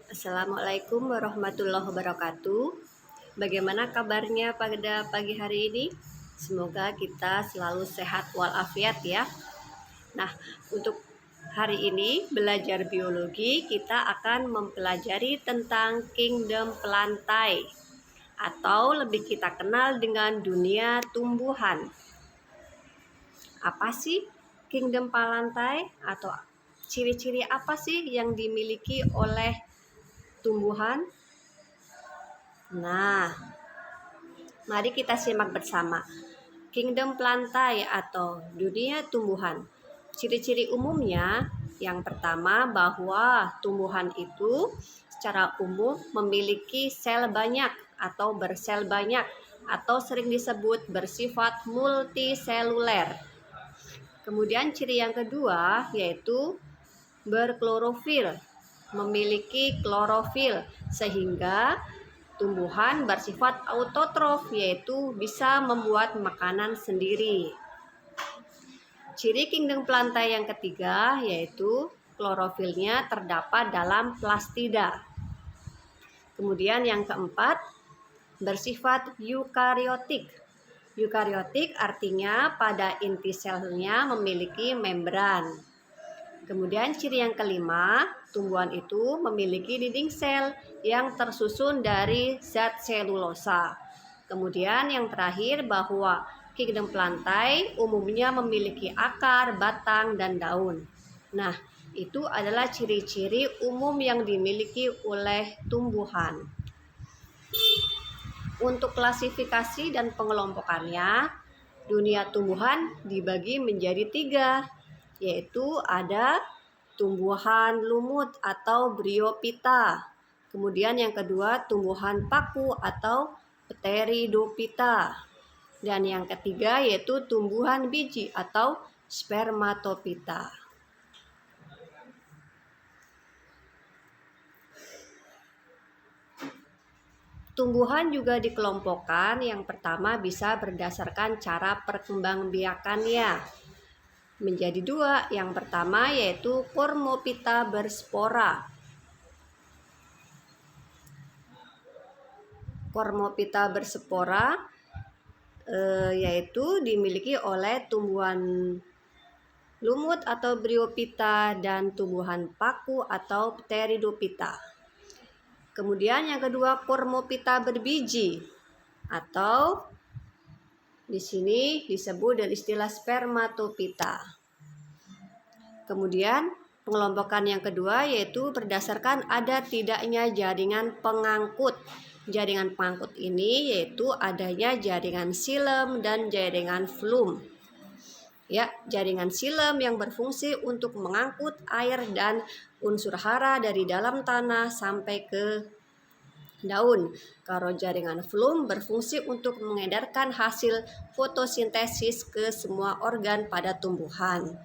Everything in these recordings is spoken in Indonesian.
Assalamualaikum warahmatullahi wabarakatuh. Bagaimana kabarnya pada pagi hari ini? Semoga kita selalu sehat walafiat ya. Nah, untuk hari ini belajar biologi kita akan mempelajari tentang kingdom plantae atau lebih kita kenal dengan dunia tumbuhan. Apa sih kingdom plantae atau ciri-ciri apa sih yang dimiliki oleh tumbuhan? Nah, mari kita simak bersama. Kingdom plantae atau dunia tumbuhan. Ciri-ciri umumnya, yang pertama bahwa tumbuhan itu secara umum memiliki sel banyak atau bersel banyak atau sering disebut bersifat multiseluler. Kemudian ciri yang kedua yaitu berklorofil, memiliki klorofil sehingga tumbuhan bersifat autotrof, yaitu bisa membuat makanan sendiri. Ciri kingdom plantae yang ketiga yaitu klorofilnya terdapat dalam plastida. Kemudian yang keempat, bersifat eukariotik. Eukariotik artinya pada inti selnya memiliki membran. Kemudian ciri yang kelima, tumbuhan itu memiliki dinding sel yang tersusun dari zat selulosa. Kemudian yang terakhir bahwa kingdom plantae umumnya memiliki akar, batang, dan daun. Nah, itu adalah ciri-ciri umum yang dimiliki oleh tumbuhan. Untuk klasifikasi dan pengelompokannya, dunia tumbuhan dibagi menjadi 3, yaitu ada tumbuhan lumut atau bryophyta. Kemudian yang kedua tumbuhan paku atau pteridophyta. Dan yang ketiga yaitu tumbuhan biji atau spermatophyta. Tumbuhan juga dikelompokkan, yang pertama bisa berdasarkan cara perkembangbiakannya menjadi 2. Yang pertama yaitu Cormophyta berspora. Cormophyta berspora yaitu dimiliki oleh tumbuhan lumut atau bryophyta dan tumbuhan paku atau pteridophyta. Kemudian yang kedua Cormophyta berbiji atau di sini disebut dengan istilah spermatophyta. Kemudian pengelompokan yang kedua yaitu berdasarkan ada tidaknya jaringan pengangkut. Jaringan pengangkut ini yaitu adanya jaringan xilem dan jaringan phloem. Ya, jaringan xilem yang berfungsi untuk mengangkut air dan unsur hara dari dalam tanah sampai ke daun. Kalau jaringan phloem berfungsi untuk mengedarkan hasil fotosintesis ke semua organ pada tumbuhan.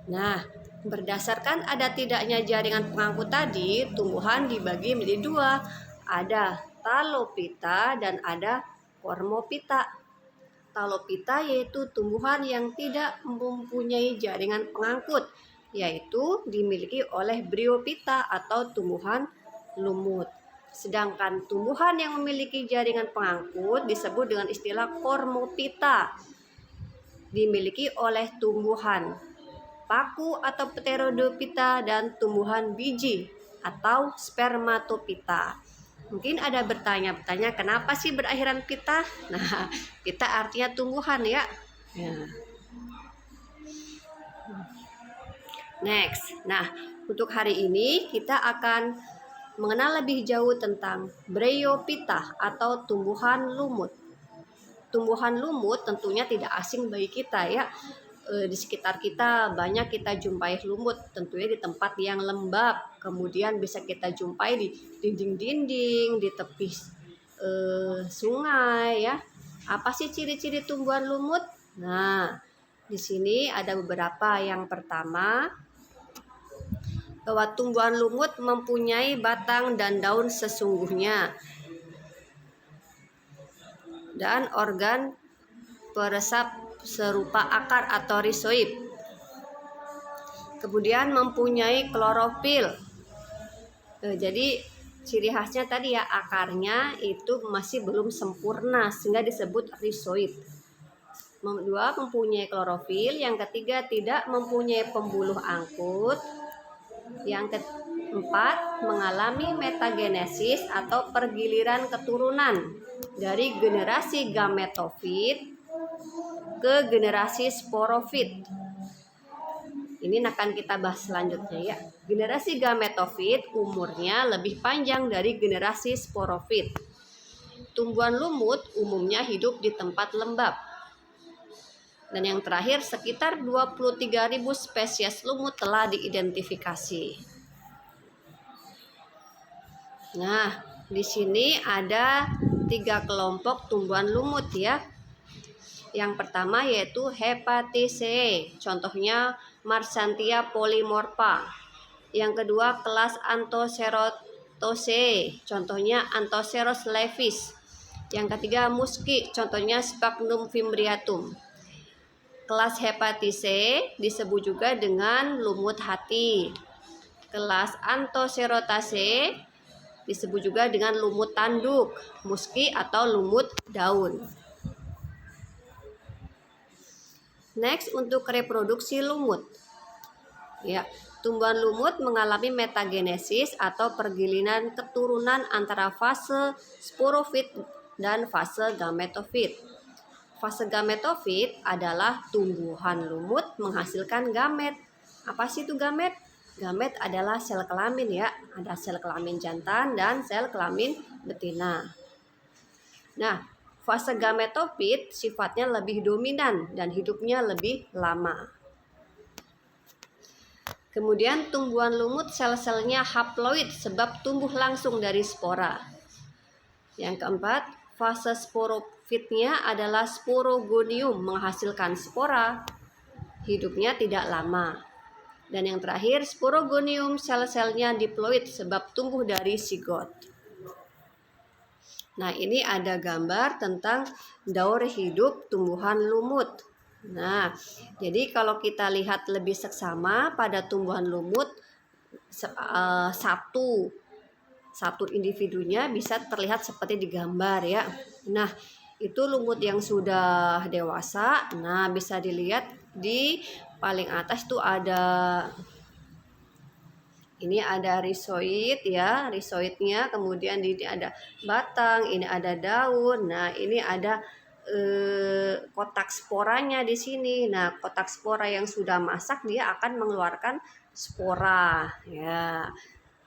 Nah, berdasarkan ada tidaknya jaringan pengangkut tadi, tumbuhan dibagi menjadi 2. Ada Talophyta dan ada Cormophyta. Talophyta yaitu tumbuhan yang tidak mempunyai jaringan pengangkut, yaitu dimiliki oleh bryophyta atau tumbuhan lumut. Sedangkan tumbuhan yang memiliki jaringan pengangkut disebut dengan istilah Cormophyta, dimiliki oleh tumbuhan paku atau pteridophyta dan tumbuhan biji atau spermatophyta. Mungkin ada bertanya-tanya kenapa sih berakhiran pita? Nah, pita artinya tumbuhan ya. Next. Nah, untuk hari ini kita akan mengenal lebih jauh tentang bryophyta atau tumbuhan lumut. Tumbuhan lumut tentunya tidak asing bagi kita ya. Di sekitar kita banyak kita jumpai lumut, tentunya di tempat yang lembab. Kemudian bisa kita jumpai di dinding-dinding, di tepi sungai ya. Apa sih ciri-ciri tumbuhan lumut? Nah, di sini ada beberapa. Yang pertama, bahwa tumbuhan lumut mempunyai batang dan daun sesungguhnya dan organ peresap serupa akar atau rizoid. Kemudian mempunyai klorofil. Jadi ciri khasnya tadi ya, akarnya itu masih belum sempurna sehingga disebut rhizoid. Dua, mempunyai klorofil. Yang ketiga, tidak mempunyai pembuluh angkut. Yang keempat, mengalami metagenesis atau pergiliran keturunan dari generasi gametofit ke generasi sporofit. Ini akan kita bahas selanjutnya ya. Generasi gametofit umurnya lebih panjang dari generasi sporofit. Tumbuhan lumut umumnya hidup di tempat lembab. Dan yang terakhir, sekitar 23.000 spesies lumut telah diidentifikasi. Nah, di sini ada 3 kelompok tumbuhan lumut ya. Yang pertama yaitu Hepaticeae, contohnya Marsantia polymorpha. Yang kedua kelas Anthoceratosae, contohnya Anthoceros levis. Yang ketiga Musci, contohnya Sphagnum fimbriatum. Kelas Hepaticeae disebut juga dengan lumut hati. Kelas Anthocerataceae disebut juga dengan lumut tanduk, Musci atau lumut daun. Next, untuk reproduksi lumut. Ya, tumbuhan lumut mengalami metagenesis atau pergiliran keturunan antara fase sporofit dan fase gametofit. Fase gametofit adalah tumbuhan lumut menghasilkan gamet. Apa sih itu gamet? Gamet adalah sel kelamin ya. Ada sel kelamin jantan dan sel kelamin betina. Nah, fase gametofit sifatnya lebih dominan dan hidupnya lebih lama. Kemudian tumbuhan lumut sel-selnya haploid sebab tumbuh langsung dari spora. Yang keempat, fase sporofitnya adalah sporogonium menghasilkan spora. Hidupnya tidak lama. Dan yang terakhir, sporogonium sel-selnya diploid sebab tumbuh dari zigot. Nah, ini ada gambar tentang daur hidup tumbuhan lumut. Nah, jadi kalau kita lihat lebih seksama pada tumbuhan lumut, satu individunya bisa terlihat seperti di gambar ya. Nah, itu lumut yang sudah dewasa. Nah, bisa dilihat di paling atas tuh ini ada rhizoid ya, rhizoidnya, kemudian ini ada batang, ini ada daun. Nah, ini ada kotak sporanya di sini. Nah, kotak spora yang sudah masak dia akan mengeluarkan spora ya.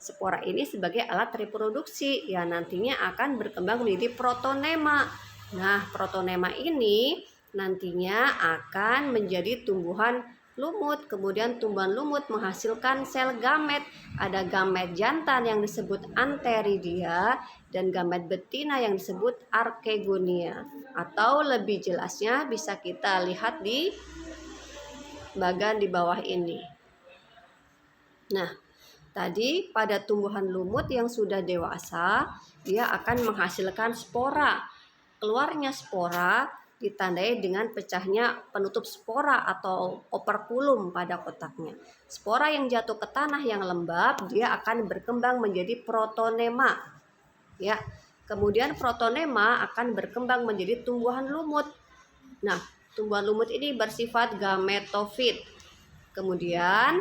Spora ini sebagai alat reproduksi ya, nantinya akan berkembang menjadi protonema. Nah, protonema ini nantinya akan menjadi tumbuhan lumut. Kemudian tumbuhan lumut menghasilkan sel gamet. Ada gamet jantan yang disebut antheridia dan gamet betina yang disebut archegonia. Atau lebih jelasnya bisa kita lihat di bagian di bawah ini. Nah, tadi pada tumbuhan lumut yang sudah dewasa, dia akan menghasilkan spora. Keluarnya spora ditandai dengan pecahnya penutup spora atau operkulum pada kotaknya. Spora yang jatuh ke tanah yang lembab, dia akan berkembang menjadi protonema. Ya. Kemudian protonema akan berkembang menjadi tumbuhan lumut. Nah, tumbuhan lumut ini bersifat gametofit. Kemudian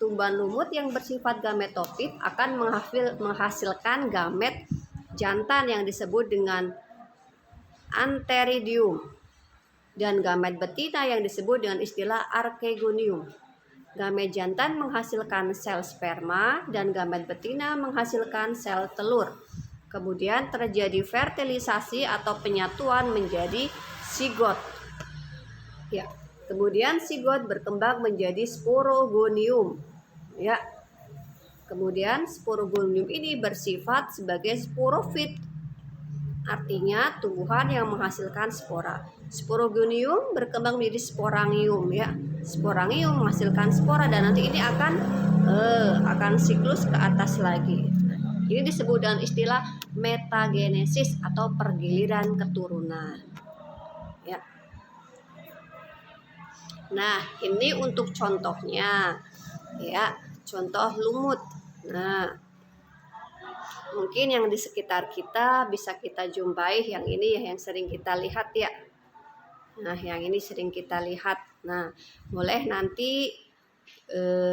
tumbuhan lumut yang bersifat gametofit akan menghasilkan gamet jantan yang disebut dengan antheridium dan gamet betina yang disebut dengan istilah archegonium. Gamet jantan menghasilkan sel sperma dan gamet betina menghasilkan sel telur. Kemudian terjadi fertilisasi atau penyatuan menjadi zigot. Ya. Kemudian zigot berkembang menjadi sporogonium. Ya. Kemudian sporogonium ini bersifat sebagai sporofit. Artinya tumbuhan yang menghasilkan spora. Sporogonium berkembang menjadi sporangium ya. Sporangium menghasilkan spora dan nanti ini akan siklus ke atas lagi. Ini disebut dengan istilah metagenesis atau pergiliran keturunan. Ya. Nah, ini untuk contohnya. Ya, contoh lumut. Nah, Mungkin yang di sekitar kita bisa kita jumpai, yang ini ya yang sering kita lihat ya. Nah, yang ini sering kita lihat. Nah, boleh nanti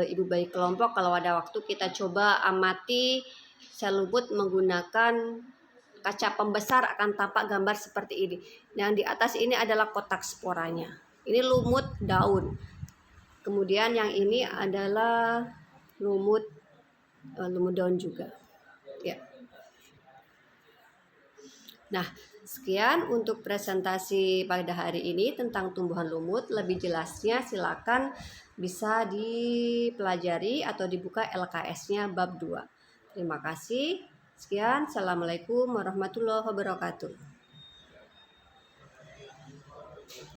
ibu bayi kelompok kalau ada waktu kita coba amati sel lumut menggunakan kaca pembesar, akan tampak gambar seperti ini. Yang di atas ini adalah kotak sporanya. Ini lumut daun. Kemudian yang ini adalah lumut daun juga. Ya. Nah, sekian untuk presentasi pada hari ini tentang tumbuhan lumut. Lebih jelasnya silakan bisa dipelajari atau dibuka LKS-nya bab 2. Terima kasih. Sekian. Assalamualaikum warahmatullahi wabarakatuh.